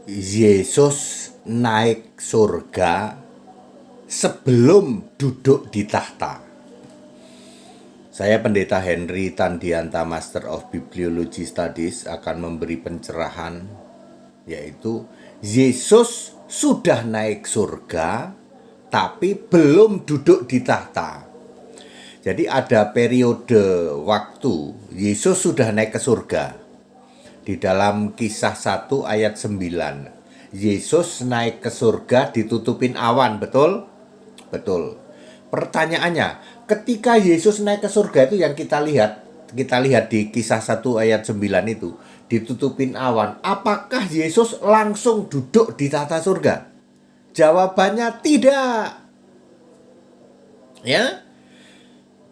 Yesus naik surga sebelum duduk di tahta. Saya Pendeta Henry Tandianta, Master of Bibliology Studies, akan memberi pencerahan, yaitu Yesus sudah naik surga tapi belum duduk di tahta. Jadi ada periode waktu Yesus sudah naik ke surga. Di dalam Kisah 1 ayat 9, Yesus naik ke surga ditutupin awan, betul? Betul. Pertanyaannya, ketika Yesus naik ke surga itu yang kita lihat di Kisah 1 ayat 9 itu, ditutupin awan, apakah Yesus langsung duduk di tahta surga? Jawabannya tidak.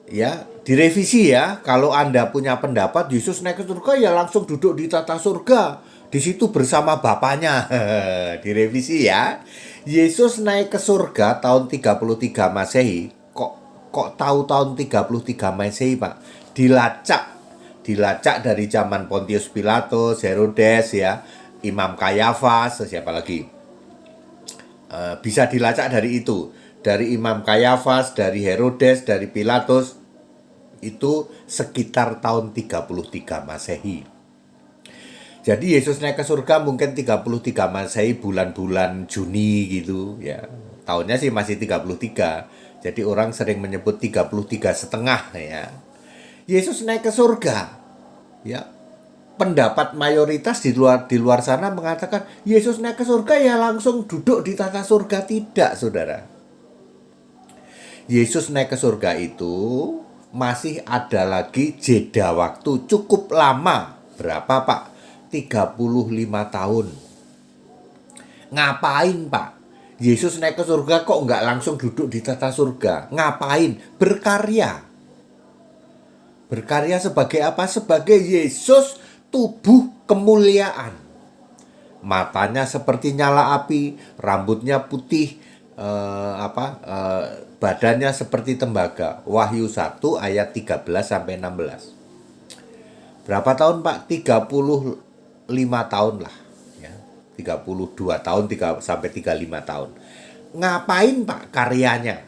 Ya, direvisi ya. Kalau Anda punya pendapat Yesus naik ke surga, ya langsung duduk di tahta surga. Di situ bersama Bapaknya. Direvisi ya. Yesus naik ke surga tahun 33 Masehi. Kok tahu tahun 33 Masehi, Pak? Dilacak dari zaman Pontius Pilatus, Herodes ya, Imam Kayafas, siapa lagi? Bisa dilacak dari itu. Dari Imam Kayafas, dari Herodes, dari Pilatus, itu sekitar tahun 33 Masehi. Jadi Yesus naik ke surga mungkin 33 Masehi, bulan-bulan Juni gitu ya. Tahunnya sih masih 33. Jadi orang sering menyebut 33 setengah ya. Yesus naik ke surga. Ya. Pendapat mayoritas di luar sana mengatakan Yesus naik ke surga ya langsung duduk di tahta surga. Tidak, Saudara. Yesus naik ke surga itu masih ada lagi jeda waktu cukup lama. Berapa, Pak? 35 tahun. Ngapain, Pak? Yesus naik ke surga kok nggak langsung duduk di tahta surga? Ngapain? Berkarya. Berkarya sebagai apa? Sebagai Yesus, tubuh kemuliaan. Matanya seperti nyala api, rambutnya putih, badannya seperti tembaga. Wahyu 1 ayat 13 sampai 16. Berapa tahun, Pak? 35 tahun lah ya. 32 tahun sampai 35 tahun. Ngapain, Pak, karyanya?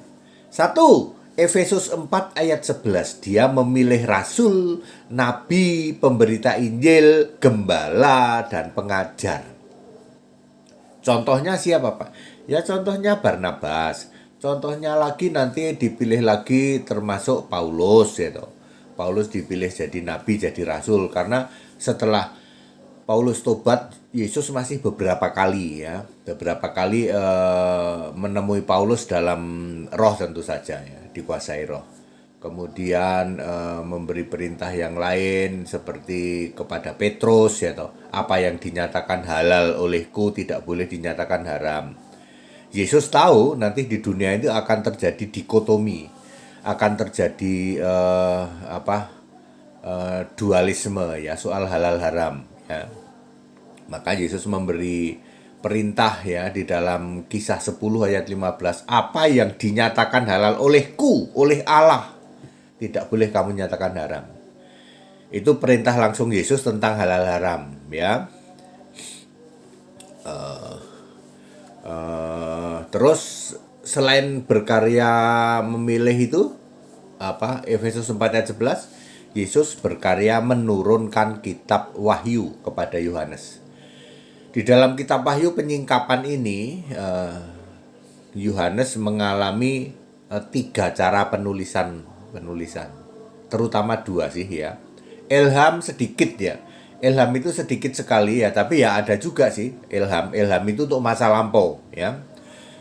1. Efesus 4 ayat 11. Dia memilih rasul, nabi, pemberita Injil, gembala, dan pengajar. Contohnya siapa, Pak? Ya contohnya Barnabas. Contohnya lagi nanti dipilih lagi termasuk Paulus gitu. Paulus dipilih jadi nabi, jadi rasul karena setelah Paulus tobat, Yesus masih beberapa kali menemui Paulus dalam roh tentu saja ya, dikuasai roh. Kemudian memberi perintah yang lain seperti kepada Petrus ya toh, apa yang dinyatakan halal olehku tidak boleh dinyatakan haram. Yesus tahu nanti di dunia itu akan terjadi dikotomi, akan terjadi dualisme ya soal halal haram ya. Maka Yesus memberi perintah ya di dalam Kisah 10 ayat 15, apa yang dinyatakan halal olehku, oleh Allah, tidak boleh kamu nyatakan haram. Itu perintah langsung Yesus tentang halal haram ya. Terus selain berkarya memilih itu Efesus 4 ayat 11, Yesus berkarya menurunkan kitab Wahyu kepada Yohanes. Di dalam kitab Wahyu penyingkapan ini Yohanes mengalami 3 cara penulisan, terutama 2 sih ya. Ilham sedikit ya. Ilham itu sedikit sekali ya, tapi ya ada juga sih ilham. Ilham itu untuk masa lampau ya.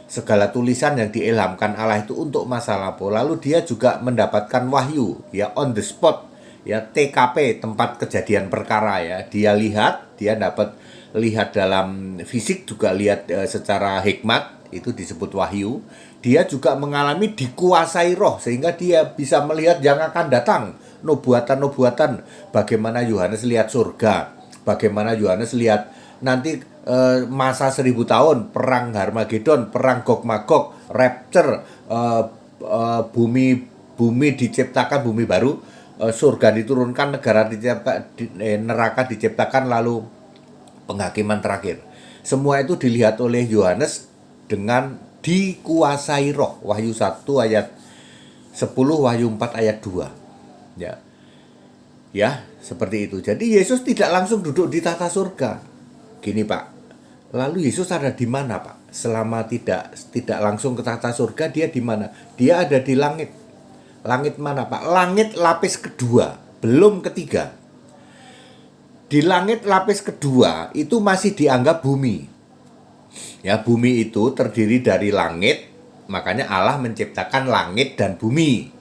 Segala tulisan yang diilhamkan Allah itu untuk masa lampau. Lalu dia juga mendapatkan wahyu ya, on the spot ya, TKP, tempat kejadian perkara ya. Dia dapat lihat dalam fisik, juga lihat secara hikmat, itu disebut wahyu. Dia juga mengalami dikuasai roh sehingga dia bisa melihat yang akan datang, nubuatan-nubuatan, bagaimana Yohanes lihat surga, bagaimana Yohanes lihat nanti masa 1000 tahun, perang Harmagedon, perang Gog Magog, rapture, bumi diciptakan, bumi baru, surga diturunkan, negara diciptakan, neraka diciptakan, lalu penghakiman terakhir. Semua itu dilihat oleh Yohanes dengan dikuasai roh. Wahyu 1 ayat 10, Wahyu 4 ayat 2. Ya. Ya, seperti itu. Jadi Yesus tidak langsung duduk di tahta surga. Gini, Pak. Lalu Yesus ada di mana, Pak? Selama tidak langsung ke tahta surga, dia di mana? Dia ada di langit. Langit mana, Pak? Langit lapis kedua, belum ketiga. Di langit lapis kedua itu masih dianggap bumi. Ya, bumi itu terdiri dari langit, makanya Allah menciptakan langit dan bumi.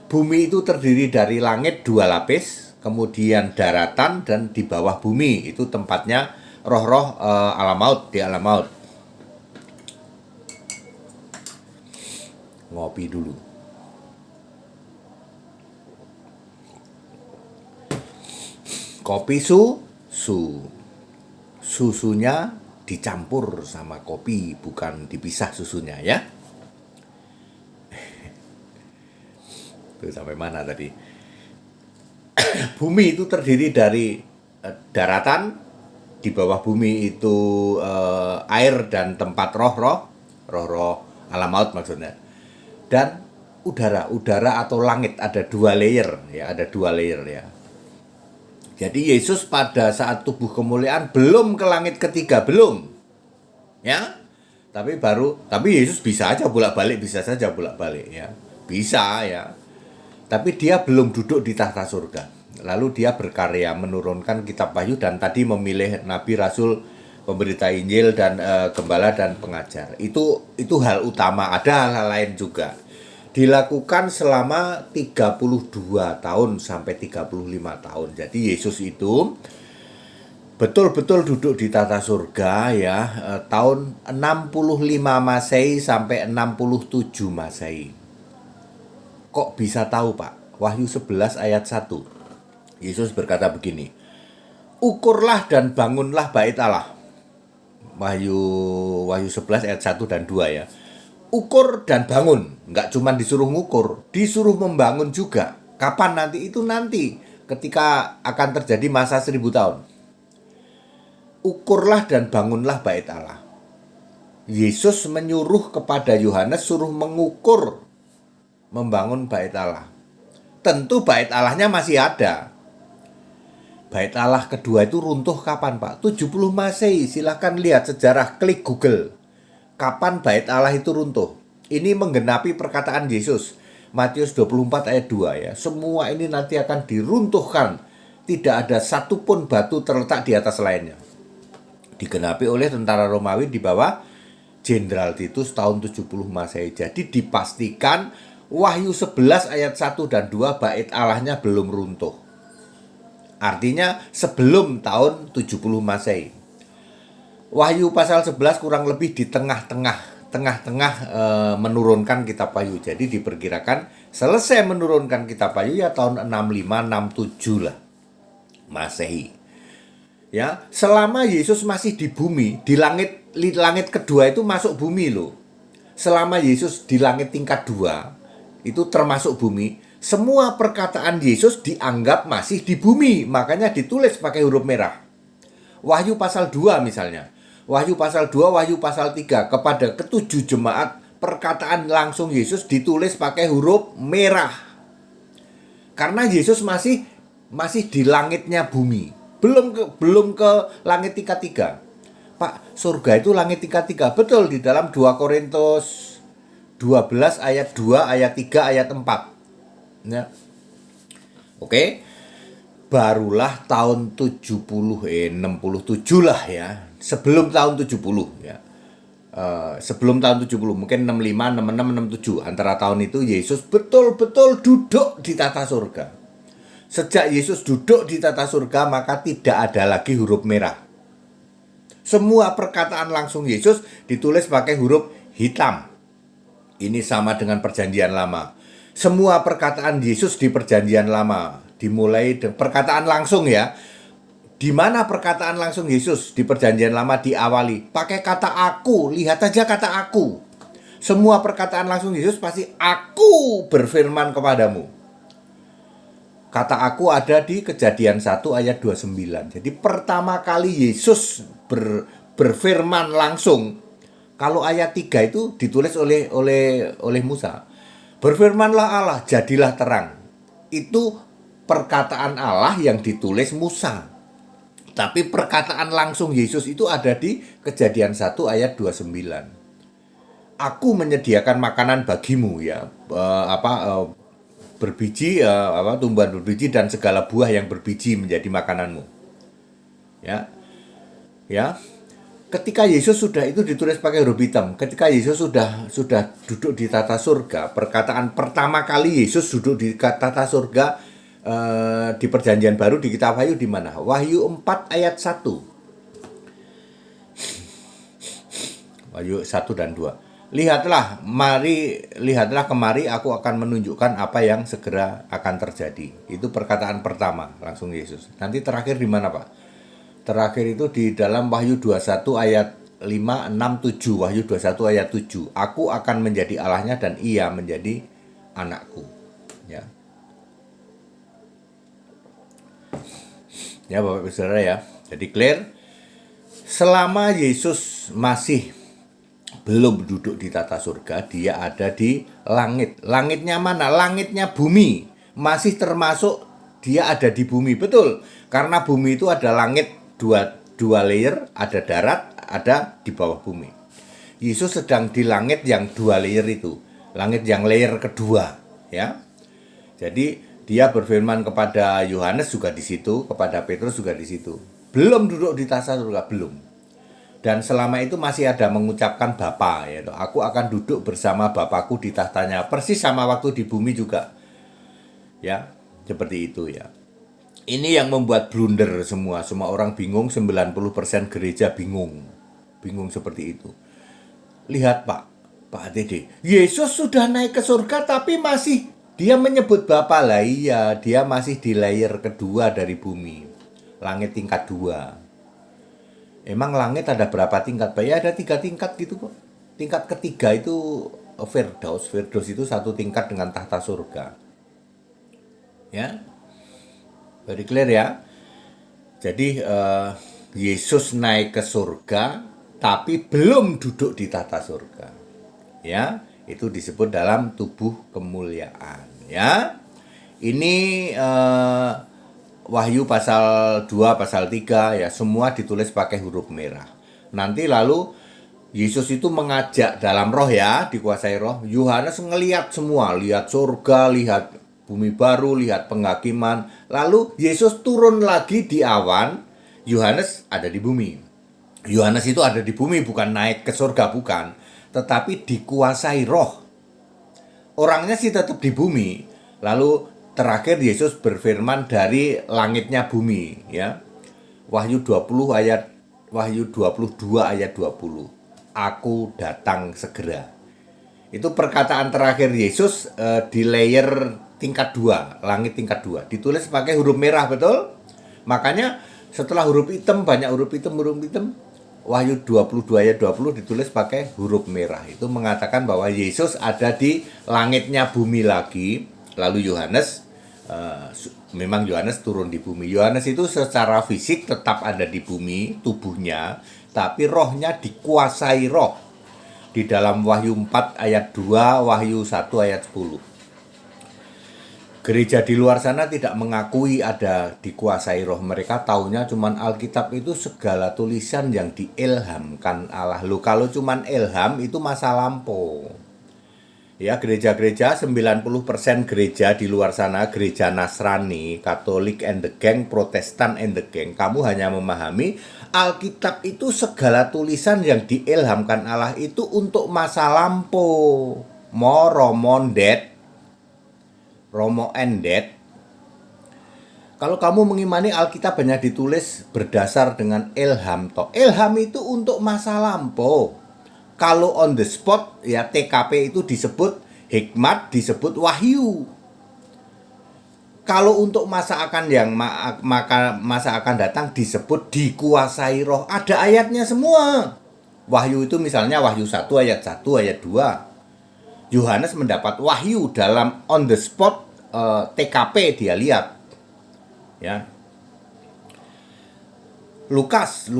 Bumi itu terdiri dari langit 2 lapis, kemudian daratan, dan di bawah bumi itu tempatnya roh-roh alam maut, di alam maut. Ngopi dulu. Kopi susunya dicampur sama kopi, bukan dipisah susunya ya. Itu sampai mana tadi? Bumi itu terdiri dari daratan, di bawah bumi itu air dan tempat roh-roh alam maut maksudnya. Dan udara atau langit ada 2 layer ya, ada 2 layer ya. Jadi Yesus pada saat tubuh kemuliaan belum ke langit ketiga, belum. Ya. Tapi Yesus bisa saja bolak-balik ya. Bisa ya. Tapi dia belum duduk di tahta surga. Lalu dia berkarya menurunkan kitab Wahyu dan tadi memilih nabi, rasul, pemberita Injil dan gembala dan pengajar. Itu hal utama, ada hal lain juga. Dilakukan selama 32 tahun sampai 35 tahun. Jadi Yesus itu betul-betul duduk di tahta surga ya, tahun 65 Masehi sampai 67 Masehi. Kok bisa tahu, Pak? Wahyu 11 ayat 1. Yesus berkata begini, "Ukurlah dan bangunlah bait Allah." Wahyu 11 ayat 1 dan 2 ya. Ukur dan bangun, nggak cuma disuruh ngukur, disuruh membangun juga. Kapan nanti? Itu nanti ketika akan terjadi masa 1000 tahun. Ukurlah dan bangunlah bait Allah. Yesus menyuruh kepada Yohanes suruh mengukur, membangun bait Allah. Tentu bait Allahnya masih ada. Bait Allah kedua itu runtuh kapan, Pak? 70 Masehi. Silahkan lihat sejarah, klik Google. Kapan bait Allah itu runtuh? Ini menggenapi perkataan Yesus. Matius 24 ayat 2 ya. Semua ini nanti akan diruntuhkan. Tidak ada satupun batu terletak di atas lainnya. Digenapi oleh tentara Romawi di bawah Jenderal Titus tahun 70 Masehi. Jadi dipastikan Wahyu 11 ayat 1 dan 2 bait Allahnya belum runtuh. Artinya sebelum tahun 70 Masehi. Wahyu pasal 11 kurang lebih di tengah-tengah menurunkan kitab Wahyu. Jadi diperkirakan selesai menurunkan kitab Wahyu ya tahun 65-67 lah Masehi. Ya, selama Yesus masih di bumi, di langit kedua itu masuk bumi loh. Selama Yesus di langit tingkat 2 itu termasuk bumi, semua perkataan Yesus dianggap masih di bumi, makanya ditulis pakai huruf merah. Wahyu pasal 2 misalnya. Wahyu pasal 2, Wahyu pasal 3 kepada ketujuh jemaat perkataan langsung Yesus ditulis pakai huruf merah. Karena Yesus masih di langitnya bumi. Belum ke langit tingkat 3. Pak, surga itu langit tingkat 3. Betul, di dalam 2 Korintus 12 ayat 2, ayat 3, ayat 4. Ya. Oke. Barulah tahun 67 lah ya. Sebelum tahun 70 ya. Sebelum tahun 70, mungkin 65, 66, 67. Antara tahun itu Yesus betul-betul duduk di tata surga. Sejak Yesus duduk di tata surga, maka tidak ada lagi huruf merah. Semua perkataan langsung Yesus ditulis pakai huruf hitam. Ini sama dengan perjanjian lama. Semua perkataan Yesus di perjanjian lama, dimulai dengan perkataan langsung ya. Di mana perkataan langsung Yesus di perjanjian lama diawali? Pakai kata aku, lihat aja kata aku. Semua perkataan langsung Yesus pasti aku berfirman kepadamu. Kata aku ada di Kejadian 1 ayat 29. Jadi pertama kali Yesus berfirman langsung. Kalau ayat 3 itu ditulis oleh Musa. Berfirmanlah Allah, jadilah terang. Itu perkataan Allah yang ditulis Musa. Tapi perkataan langsung Yesus itu ada di Kejadian 1 ayat 29. Aku menyediakan makanan bagimu ya, berbiji, tumbuhan berbiji dan segala buah yang berbiji menjadi makananmu. Ya. Ya. Ketika Yesus sudah itu ditulis pakai huruf hitam. Ketika Yesus sudah duduk di tata surga, perkataan pertama kali Yesus duduk di tata surga di Perjanjian Baru di kitab Wahyu di mana? Wahyu 4 ayat 1. Wahyu 1 dan 2. Lihatlah kemari aku akan menunjukkan apa yang segera akan terjadi. Itu perkataan pertama langsung Yesus. Nanti terakhir di mana, Pak? Terakhir itu di dalam Wahyu 21 ayat 5, 6, 7. Wahyu 21 ayat 7. Aku akan menjadi Allahnya dan ia menjadi anakku. Ya. Ya Bapak Ibu Saudara ya. Jadi clear. Selama Yesus masih belum duduk di tata surga, dia ada di langit. Langitnya mana? Langitnya bumi. Masih termasuk dia ada di bumi, betul. Karena bumi itu ada langit dua layer, ada darat, ada di bawah bumi. Yesus sedang di langit yang 2 layer itu. Langit yang layer kedua, ya. Jadi dia berfirman kepada Yohanes juga di situ, kepada Petrus juga di situ. Belum duduk di tata surga, belum. Dan selama itu masih ada mengucapkan Bapa, yaitu aku akan duduk bersama Bapakku di tahtanya, persis sama waktu di bumi juga. Ya, seperti itu ya. Ini yang membuat blunder semua orang bingung, 90% gereja bingung seperti itu. Lihat Pak Dede, Yesus sudah naik ke surga tapi masih dia menyebut Bapa lah, iya, dia masih di layer kedua dari bumi, langit tingkat 2. Emang langit ada berapa tingkat, Pak? Ya ada 3 tingkat gitu kok. Tingkat ketiga itu Firdaus. Firdaus itu 1 tingkat dengan tahta surga. Ya, very clear ya. Jadi Yesus naik ke surga, tapi belum duduk di tahta surga. Ya, itu disebut dalam tubuh kemuliaan. Ya, ini Wahyu pasal 2, pasal 3 ya, semua ditulis pakai huruf merah. Nanti lalu Yesus itu mengajak dalam roh ya, dikuasai roh. Yohanes ngelihat semua, lihat surga, lihat bumi baru, lihat penghakiman. Lalu Yesus turun lagi di awan, Yohanes ada di bumi. Yohanes itu ada di bumi, bukan naik ke surga, bukan. Tetapi dikuasai roh. Orangnya sih tetap di bumi. Lalu terakhir Yesus berfirman dari langitnya bumi ya. Wahyu 22 ayat 20. Aku datang segera. Itu perkataan terakhir Yesus di layer tingkat 2, langit tingkat 2. Ditulis pakai huruf merah, betul? Makanya setelah huruf hitam, banyak huruf hitam. Wahyu 22 ayat 20 ditulis pakai huruf merah. Itu mengatakan bahwa Yesus ada di langitnya bumi lagi. Lalu Yohanes memang Yohanes turun di bumi. Yohanes itu secara fisik tetap ada di bumi, tubuhnya, tapi rohnya dikuasai roh. Di dalam Wahyu 4 ayat 2, Wahyu 1 ayat 10. Gereja di luar sana tidak mengakui ada dikuasai roh. Mereka taunya cuman Alkitab itu segala tulisan yang diilhamkan Allah. Loh, kalau cuman ilham itu masa lampau. Ya, gereja-gereja 90% gereja di luar sana, gereja Nasrani, Katolik and the gang, Protestan and the gang, kamu hanya memahami Alkitab itu segala tulisan yang diilhamkan Allah itu untuk masa lampau. Romo endet. Kalau kamu mengimani Alkitab hanya ditulis berdasar dengan ilham toh. Ilham itu untuk masa lampau. Kalau on the spot ya TKP itu disebut hikmat, disebut wahyu. Kalau untuk masa akan masa akan datang disebut dikuasai roh. Ada ayatnya semua. Wahyu itu misalnya Wahyu 1 ayat 1 ayat 2. Yohanes mendapat wahyu dalam on the spot TKP dia lihat. Ya. Lukas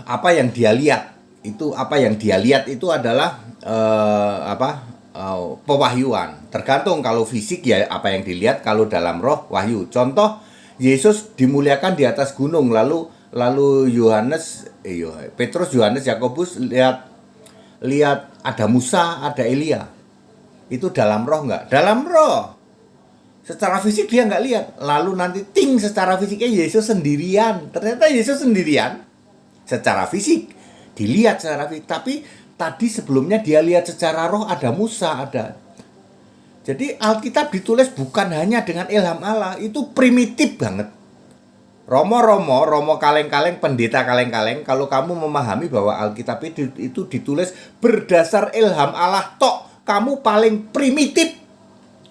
apa yang dia lihat itu adalah pewahyuan. Tergantung, kalau fisik ya apa yang dilihat, kalau dalam roh wahyu. Contoh, Yesus dimuliakan di atas gunung, lalu Petrus, Yohanes, Yakobus lihat ada Musa, ada Elia. Itu dalam roh nggak? Dalam roh. Secara fisik dia nggak lihat. Lalu nanti secara fisiknya Yesus sendirian. Ternyata Yesus sendirian secara fisik. Dilihat secara fisik. Tapi tadi sebelumnya dia lihat secara roh, ada Musa, ada. Jadi Alkitab ditulis bukan hanya dengan ilham Allah. Itu primitif banget. Romo kaleng-kaleng, pendeta kaleng-kaleng. Kalau kamu memahami bahwa Alkitab itu ditulis berdasar ilham Allah tok, kamu paling primitif.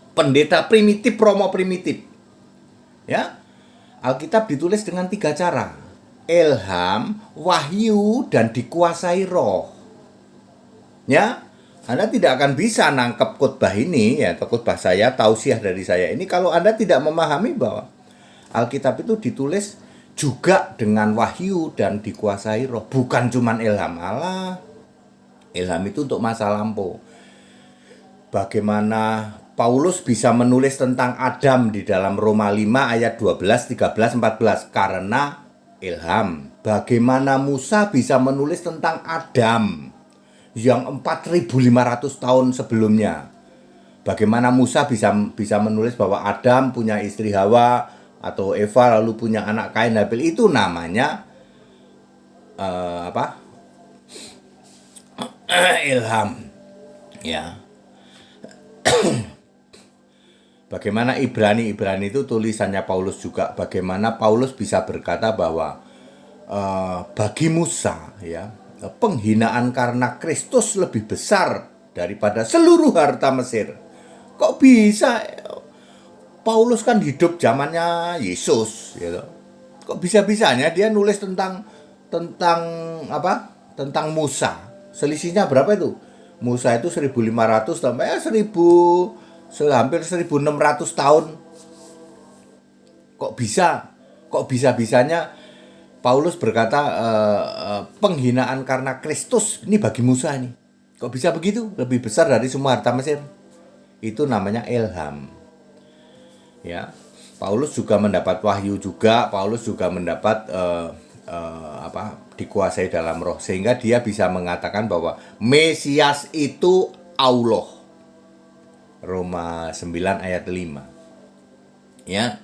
Pendeta primitif, romo primitif. Ya. Alkitab ditulis dengan 3 cara. Ilham, wahyu, dan dikuasai roh. Ya. Anda tidak akan bisa nangkep khotbah ini, ya, atau khotbah saya, tausiah dari saya ini, kalau Anda tidak memahami bahwa Alkitab itu ditulis juga dengan wahyu dan dikuasai roh. Bukan cuman ilham Allah. Ilham itu untuk masa lampau. Bagaimana Paulus bisa menulis tentang Adam di dalam Roma 5 ayat 12, 13, 14 karena ilham. Bagaimana Musa bisa menulis tentang Adam yang 4.500 tahun sebelumnya. Bagaimana Musa bisa menulis bahwa Adam punya istri Hawa atau Eva, lalu punya anak Kain Habil. Itu namanya ilham. Ya. Bagaimana Ibrani itu tulisannya Paulus juga. Bagaimana Paulus bisa berkata bahwa bagi Musa, ya, penghinaan karena Kristus lebih besar daripada seluruh harta Mesir. Kok bisa? Paulus kan hidup zamannya Yesus, gitu. Kok bisa-bisanya dia nulis tentang Musa? Selisihnya berapa itu? Musa itu 1.500 sampai 1.000, hampir 1.600 tahun. Kok bisa-bisanya Paulus berkata penghinaan karena Kristus ini bagi Musa nih. Kok bisa begitu? Lebih besar dari semua harta Mesir. Itu namanya ilham. Ya. Paulus juga mendapat wahyu juga. Paulus juga mendapat dikuasai dalam roh, sehingga dia bisa mengatakan bahwa Mesias itu Allah. Roma 9 ayat 5. Ya.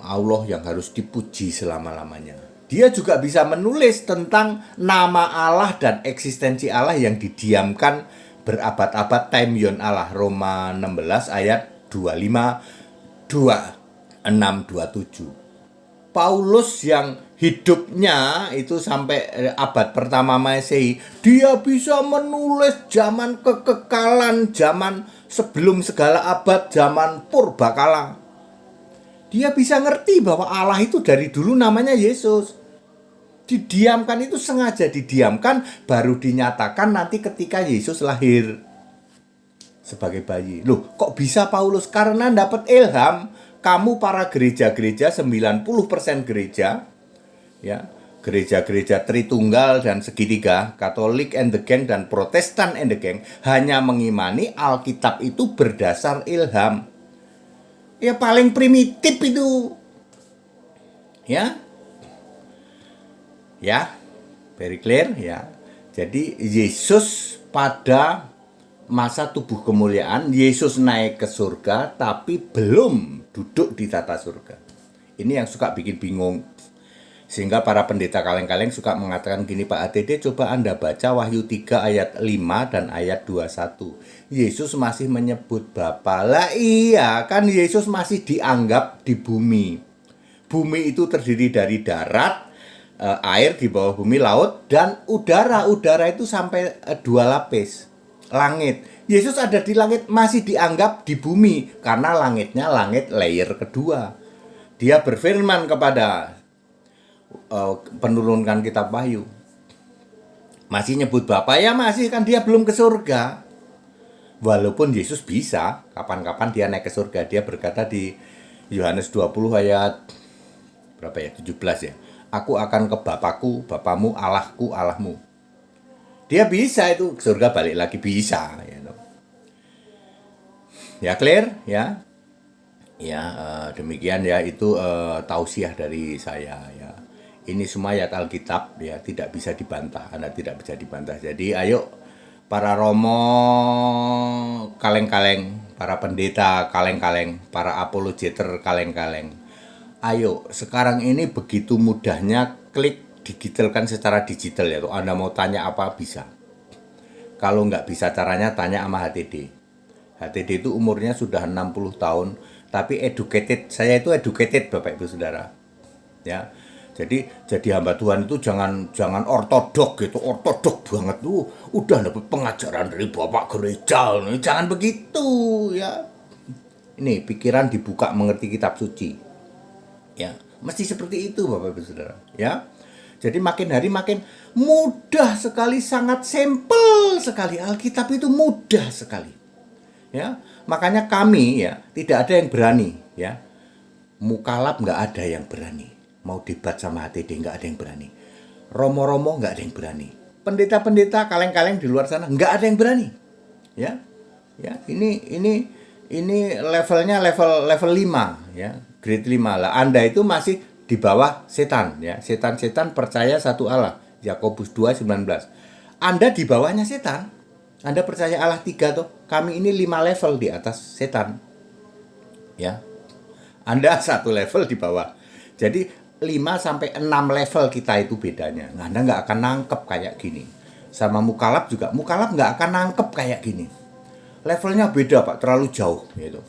Allah yang harus dipuji selama-lamanya. Dia juga bisa menulis tentang nama Allah dan eksistensi Allah yang didiamkan berabad-abad, Taimyon Allah. Roma 16 ayat 25, 26, 27. Paulus yang hidupnya itu sampai abad pertama Masehi, dia bisa menulis zaman kekekalan, zaman sebelum segala abad, zaman purbakala. Dia bisa ngerti bahwa Allah itu dari dulu namanya Yesus. Didiamkan itu sengaja didiamkan, baru dinyatakan nanti ketika Yesus lahir sebagai bayi. Loh, kok bisa Paulus? Karena dapat ilham. Kamu para gereja-gereja, 90% gereja, ya, gereja-gereja Tritunggal dan segitiga, Katolik and the Gang dan Protestan and the Gang, hanya mengimani Alkitab itu berdasar ilham. Ya paling primitif itu. Ya. Ya. Very clear ya. Jadi Yesus pada masa tubuh kemuliaan, Yesus naik ke surga tapi belum duduk di tata surga. Ini yang suka bikin bingung. Sehingga para pendeta kaleng-kaleng suka mengatakan gini, Pak ATD, coba Anda baca Wahyu 3 ayat 5 dan ayat 21. Yesus masih menyebut Bapa. Lah iya, kan Yesus masih dianggap di bumi. Bumi itu terdiri dari darat, air di bawah bumi, laut, dan udara. Udara itu sampai 2 lapis. Langit. Yesus ada di langit, masih dianggap di bumi. Karena langitnya langit layer kedua. Dia berfirman kepada penurunkan kitab Wahyu, masih nyebut Bapa, ya masih, kan dia belum ke surga. Walaupun Yesus bisa kapan-kapan dia naik ke surga. Dia berkata di Yohanes 20 ayat berapa ya? 17 ya. Aku akan ke Bapakku, Bapamu, Allahku, Allahmu. Dia bisa itu ke surga balik lagi bisa ya. Ya clear ya. Ya, demikian ya itu tausiah dari saya ya. Ini semua ayat Alkitab ya, tidak bisa dibantah. Anda tidak bisa dibantah. Jadi ayo para romo kaleng-kaleng, para pendeta kaleng-kaleng, para apologeter kaleng-kaleng. Ayo, sekarang ini begitu mudahnya klik digitalkan secara digital ya. Tuh Anda mau tanya apa bisa. Kalau nggak bisa caranya tanya sama HTD. HTD itu umurnya sudah 60 tahun, tapi educated. Saya itu educated Bapak Ibu Saudara. Ya. Jadi hamba Tuhan itu jangan ortodok gitu, ortodok banget tuh. Udah dapat pengajaran dari Bapak gereja, jangan begitu ya. Ini pikiran dibuka mengerti kitab suci. Ya, mesti seperti itu Bapak Ibu Saudara, ya. Jadi makin hari makin mudah sekali, sangat simpel sekali. Alkitab itu mudah sekali. Ya, makanya kami ya tidak ada yang berani ya. Mukalab nggak ada yang berani. Mau debat sama HTD nggak ada yang berani. Romo-romo nggak ada yang berani. Pendeta-pendeta kaleng-kaleng di luar sana nggak ada yang berani. Ya, ya ini levelnya level 5 ya, grade 5 lah. Anda itu masih di bawah setan ya. Setan-setan percaya satu Allah. Yakobus 2:19. Anda di bawahnya setan. Anda percaya Allah 3 tuh. Kami ini 5 level di atas setan. Ya. Anda 1 level di bawah. Jadi 5 sampai 6 level kita itu bedanya. Nah, Anda nggak akan nangkep kayak gini. Sama mukalab juga. Mukalab nggak akan nangkep kayak gini. Levelnya beda Pak, terlalu jauh gitu.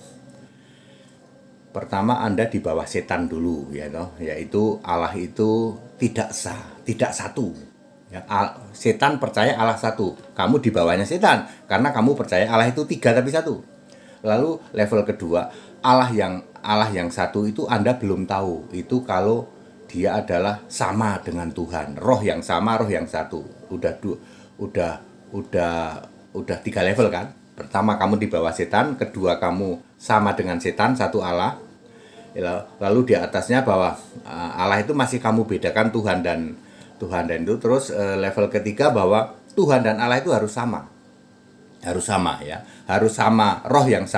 Pertama Anda di bawah setan dulu ya toh, yaitu Allah itu tidak sah, tidak satu. Ya, setan percaya Allah satu, kamu di bawahnya setan karena kamu percaya Allah itu 3 tapi 1. Lalu level kedua, Allah yang satu itu Anda belum tahu. Itu kalau dia adalah sama dengan Tuhan, roh yang sama, roh yang satu. Udah 3 level kan? Pertama kamu di bawah setan, kedua kamu sama dengan setan, satu Allah. Lalu di atasnya bahwa Allah itu masih kamu bedakan Tuhan dan itu. Terus level ketiga bahwa Tuhan dan Allah itu harus sama. Harus sama ya. Harus sama, roh yang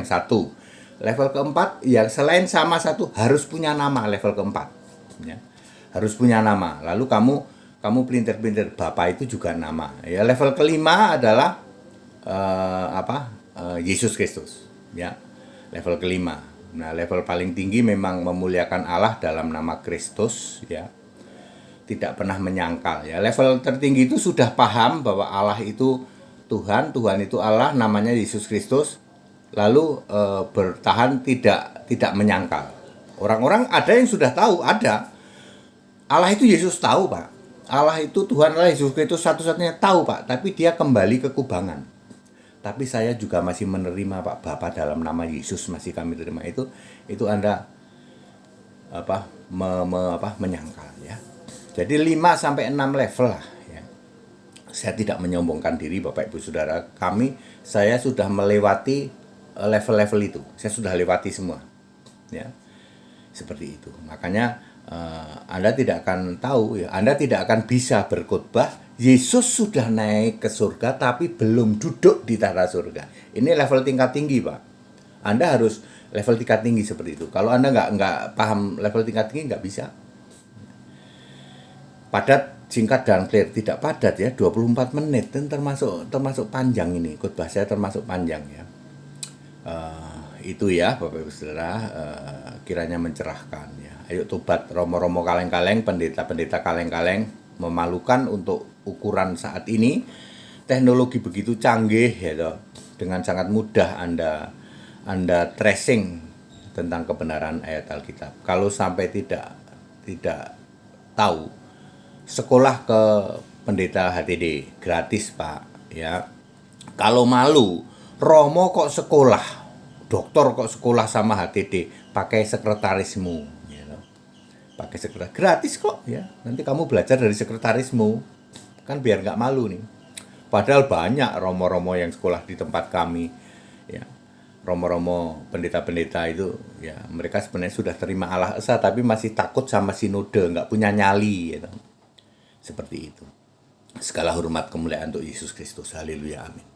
satu. Level keempat ya selain sama satu harus punya nama, level keempat. Ya. Harus punya nama. Lalu kamu pelintir-pelintir Bapa itu juga nama. Ya level kelima adalah Yesus Kristus ya, level kelima. Nah level paling tinggi memang memuliakan Allah dalam nama Kristus ya, tidak pernah menyangkal ya. Level tertinggi itu sudah paham bahwa Allah itu Tuhan, Tuhan itu Allah, namanya Yesus Kristus, lalu bertahan tidak menyangkal. Orang-orang ada yang sudah tahu, ada Allah itu Yesus tahu Pak, Allah itu Tuhan, Allah Yesus Kristus satu-satunya tahu Pak, tapi dia kembali ke kubangan. Tapi saya juga masih menerima Pak, Bapa dalam nama Yesus masih kami terima. Itu Anda menyangkal ya. Jadi 5 sampai 6 level lah ya. Saya tidak menyombongkan diri Bapak Ibu Saudara. Saya sudah melewati level-level itu. Saya sudah lewati semua. Ya. Seperti itu. Makanya Anda tidak akan tahu ya, Anda tidak akan bisa berkhotbah Yesus sudah naik ke surga tapi belum duduk di tahta surga. Ini level tingkat tinggi Pak. Anda harus level tingkat tinggi seperti itu. Kalau Anda nggak paham level tingkat tinggi nggak bisa. Padat, singkat dan clear. Tidak padat ya, 24 menit dan termasuk panjang ini. Khotbah saya termasuk panjang ya. Itu ya Bapak Ibu Saudara, kiranya mencerahkan ya. Ayo tobat romo-romo kaleng-kaleng, pendeta-pendeta kaleng-kaleng. Memalukan untuk ukuran saat ini. Teknologi begitu canggih ya, dengan sangat mudah Anda tracing tentang kebenaran ayat Alkitab. Kalau sampai tidak tahu, sekolah ke pendeta HTD gratis Pak ya. Kalau malu, romo kok sekolah, dokter kok sekolah sama HTD, pakai sekretarismu. Pakai sekretaris gratis kok ya, nanti kamu belajar dari sekretarismu kan biar nggak malu nih. Padahal banyak romo-romo yang sekolah di tempat kami ya, romo-romo pendeta-pendeta itu ya mereka sebenarnya sudah terima Allah Esa tapi masih takut sama sinode, nggak punya nyali gitu. Seperti itu. Segala hormat kemuliaan untuk Yesus Kristus. Haleluya, amin.